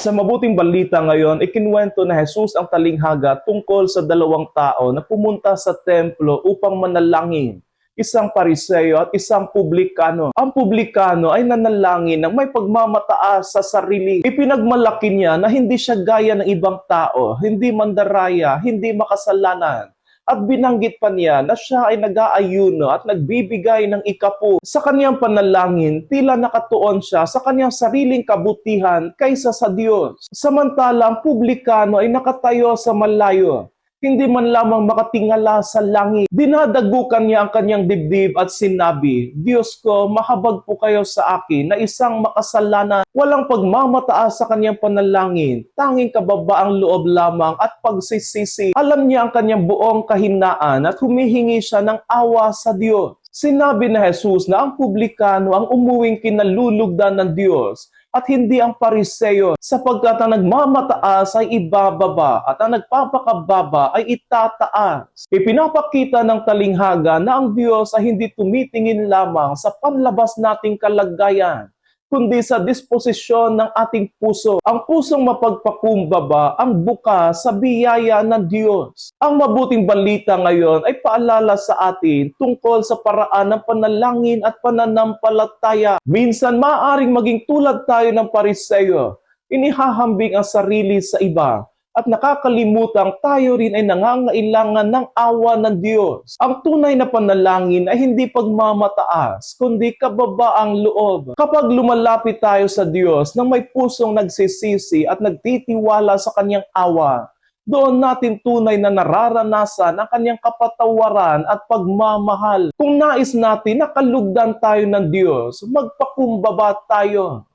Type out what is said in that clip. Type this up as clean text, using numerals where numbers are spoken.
Sa mabuting balita ngayon, ikinuwento na Jesus ang talinghaga tungkol sa dalawang tao na pumunta sa templo upang manalangin. Isang Pariseo at isang publikano. Ang publikano ay nanalangin ng may pagmamataas sa sarili. Ipinagmalaki niya na hindi siya gaya ng ibang tao, hindi mandaraya, hindi makasalanan. At binanggit pa niya na siya ay nag-aayuno at nagbibigay ng ikapu. Sa kanyang panalangin, tila nakatuon siya sa kanyang sariling kabutihan kaysa sa Diyos. Samantala, ang publikano ay nakatayo sa malayo, hindi man lamang makatingala sa langit. Dinadagukan niya ang kanyang dibdib at sinabi, Diyos ko, mahabag po kayo sa akin na isang makasalanan. Walang pagmamataas sa kanyang panalangin, tanging kababaang loob lamang at pagsisisi. Alam niya ang kanyang buong kahinaan at humihingi siya ng awa sa Diyos. Sinabi na Jesus na ang publikano ang umuwing kinalulugdan ng Diyos at hindi ang Pariseo, sapagkat ang nagmamataas ay ibababa at ang nagpapakababa ay itataas. Ipinapakita ng talinghaga na ang Diyos ay hindi tumitingin lamang sa panlabas nating kalagayan, kundi sa disposisyon ng ating puso. Ang pusong mapagpakumbaba ang bukas sa biyaya ng Diyos. Ang mabuting balita ngayon ay paalala sa atin tungkol sa paraan ng panalangin at pananampalataya. Minsan maaaring maging tulad tayo ng Pariseo, inihahambing ang sarili sa iba, at nakakalimutang tayo rin ay nangangailangan ng awa ng Diyos. Ang tunay na panalangin ay hindi pagmamataas, kundi kababaang loob. Kapag lumalapit tayo sa Diyos nang may pusong nagsisisi at nagtitiwala sa Kanyang awa, doon natin tunay na nararanasan ang Kanyang kapatawaran at pagmamahal. Kung nais natin na kalugdan tayo ng Diyos, magpakumbaba tayo.